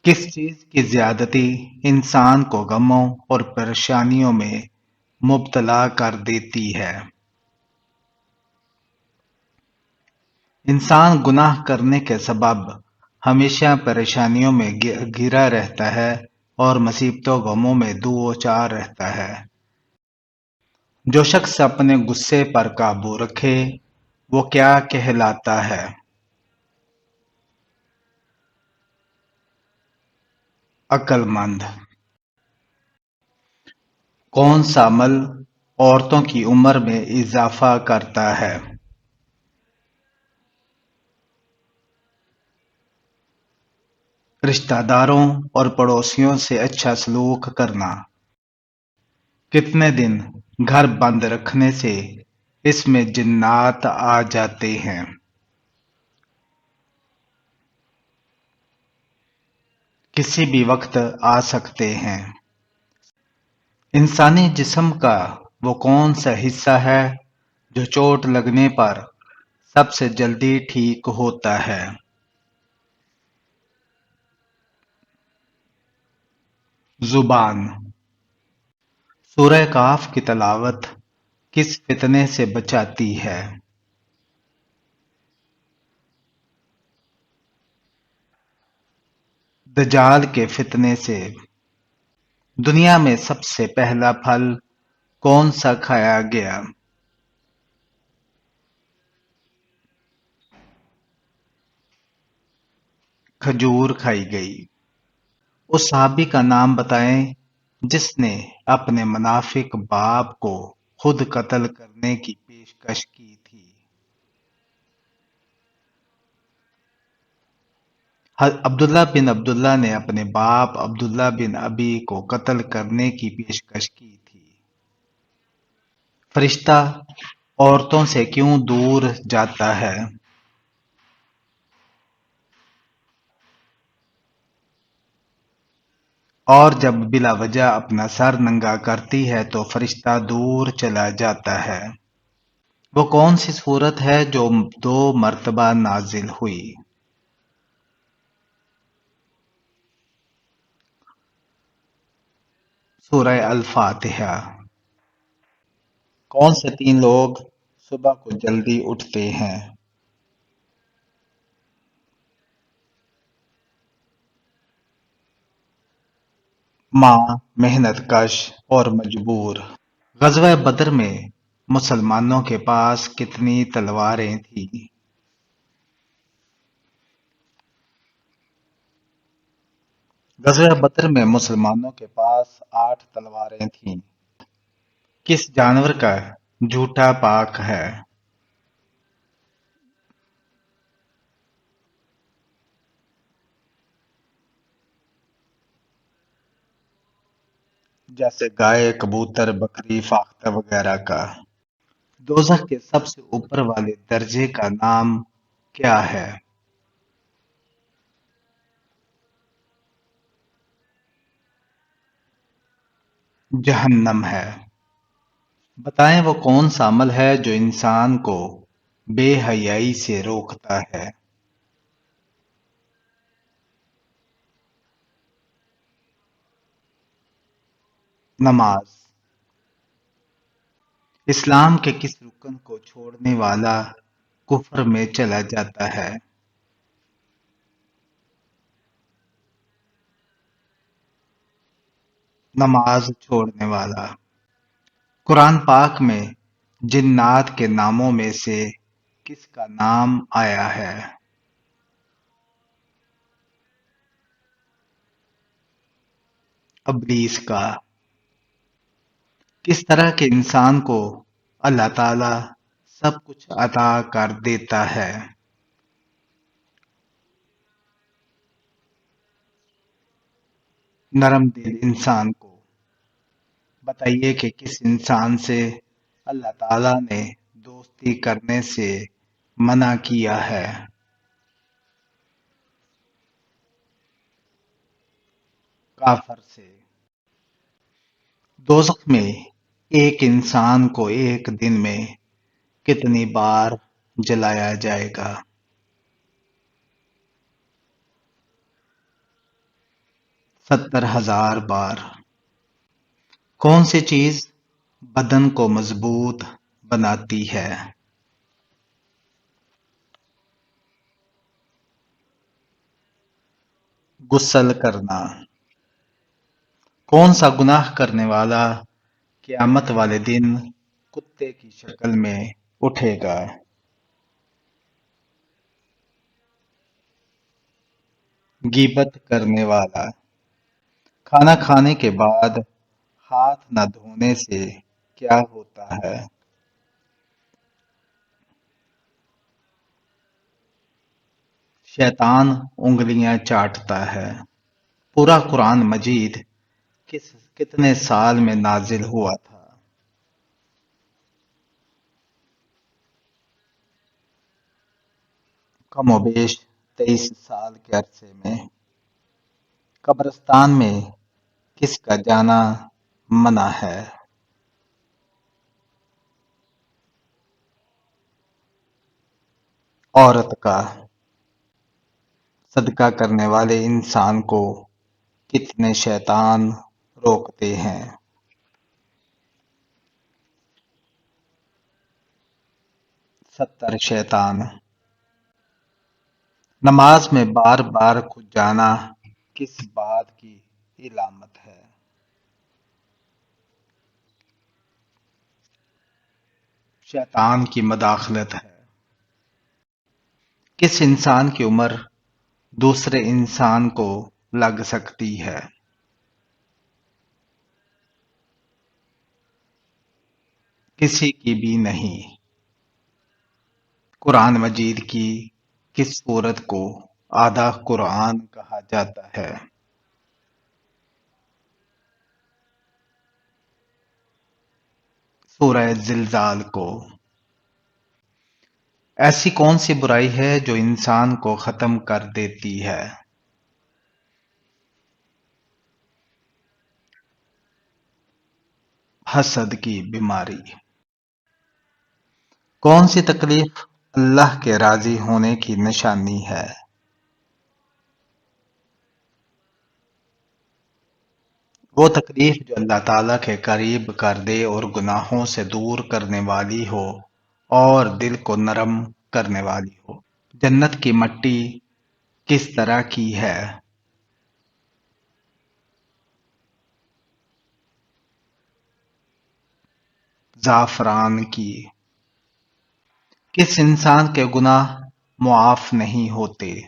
کس چیز کی زیادتی انسان کو غموں اور پریشانیوں میں مبتلا کر دیتی ہے؟ انسان گناہ کرنے کے سبب ہمیشہ پریشانیوں میں گھرا رہتا ہے اور مصیبتوں غموں میں دو چار رہتا ہے۔ جو شخص اپنے غصے پر قابو رکھے وہ کیا کہلاتا ہے؟ عقل مند۔ کون سا عمل عورتوں کی عمر میں اضافہ کرتا ہے؟ رشتہ داروں اور پڑوسیوں سے اچھا سلوک کرنا۔ کتنے دن گھر بند رکھنے سے اس میں جنات آ جاتے ہیں؟ کسی بھی وقت آ سکتے ہیں۔ انسانی جسم کا وہ کون سا حصہ ہے جو چوٹ لگنے پر سب سے جلدی ٹھیک ہوتا ہے؟ زبان۔ سورہ کہف کی تلاوت کس فتنے سے بچاتی ہے؟ دجال کے فتنے سے۔ دنیا میں سب سے پہلا پھل کون سا کھایا گیا؟ کھجور کھائی گئی۔ اس صحابی کا نام بتائیں جس نے اپنے منافق باپ کو خود قتل کرنے کی پیشکش کی تھی۔ عبداللہ بن عبداللہ نے اپنے باپ عبداللہ بن ابی کو قتل کرنے کی پیشکش کی تھی۔ فرشتہ عورتوں سے کیوں دور جاتا ہے؟ اور جب بلا وجہ اپنا سر ننگا کرتی ہے تو فرشتہ دور چلا جاتا ہے۔ وہ کون سی صورت ہے جو 2 مرتبہ نازل ہوئی؟ سورہ الفاتحہ۔ کون سے 3 لوگ صبح کو جلدی اٹھتے ہیں؟ ماں، محنت کش اور مجبور۔ غزوہ بدر میں مسلمانوں کے پاس کتنی تلواریں تھیں؟ غزوہ بدر میں مسلمانوں کے پاس 8 تلواریں تھیں۔ کس جانور کا جھوٹا پاک ہے؟ جیسے گائے، کبوتر، بکری، فاختہ وغیرہ کا۔ دوزخ کے سب سے اوپر والے درجے کا نام کیا ہے؟ جہنم ہے۔ بتائیں وہ کون سا عمل ہے جو انسان کو بے حیائی سے روکتا ہے؟ نماز۔ اسلام کے کس رکن کو چھوڑنے والا کفر میں چلا جاتا ہے؟ نماز چھوڑنے والا۔ قرآن پاک میں جنات کے ناموں میں سے کس کا نام آیا ہے؟ ابلیس کا۔ کس طرح کے انسان کو اللہ تعالی سب کچھ عطا کر دیتا ہے؟ نرم دل انسان کو۔ بتائیے کہ کس انسان سے اللہ تعالی نے دوستی کرنے سے منع کیا ہے؟ کافر سے۔ دوزخ میں ایک انسان کو ایک دن میں کتنی بار جلایا جائے گا؟ 70,000 بار۔ کون سی چیز بدن کو مضبوط بناتی ہے؟ غسل کرنا۔ کون سا گناہ کرنے والا قیامت والے دن کتے کی شکل میں اٹھے گا؟ غیبت کرنے والا۔ کھانا کھانے کے بعد ہاتھ نہ دھونے سے کیا ہوتا ہے؟ شیطان انگلیاں چاٹتا ہے۔ پورا قرآن مجید کتنے سال میں نازل ہوا تھا؟ کم و بیش 23 سال کے عرصے میں۔ قبرستان میں کس کا جانا منع ہے؟ عورت کا۔ صدقہ کرنے والے انسان کو کتنے شیطان روکتے ہیں؟ 70 شیطان۔ نماز میں بار بار کھج جانا کس بات کی علامت ہے؟ شیطان کی مداخلت ہے۔ کس انسان کی عمر دوسرے انسان کو لگ سکتی ہے؟ کسی کی بھی نہیں۔ قرآن مجید کی کس سورت کو آدھا قرآن کہا جاتا ہے؟ سورہ زلزال کو۔ ایسی کون سی برائی ہے جو انسان کو ختم کر دیتی ہے؟ حسد کی بیماری۔ کون سی تکلیف اللہ کے راضی ہونے کی نشانی ہے؟ وہ تکلیف جو اللہ تعالیٰ کے قریب کر دے اور گناہوں سے دور کرنے والی ہو اور دل کو نرم کرنے والی ہو۔ جنت کی مٹی کس طرح کی ہے؟ زعفران کی۔ کس انسان کے گناہ معاف نہیں ہوتے؟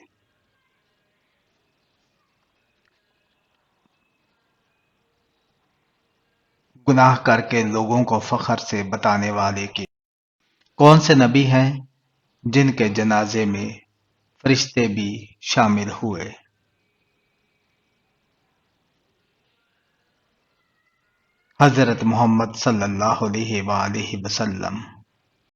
گناہ کر کے لوگوں کو فخر سے بتانے والے کے۔ کون سے نبی ہیں جن کے جنازے میں فرشتے بھی شامل ہوئے؟ حضرت محمد صلی اللہ علیہ وآلہ وسلم۔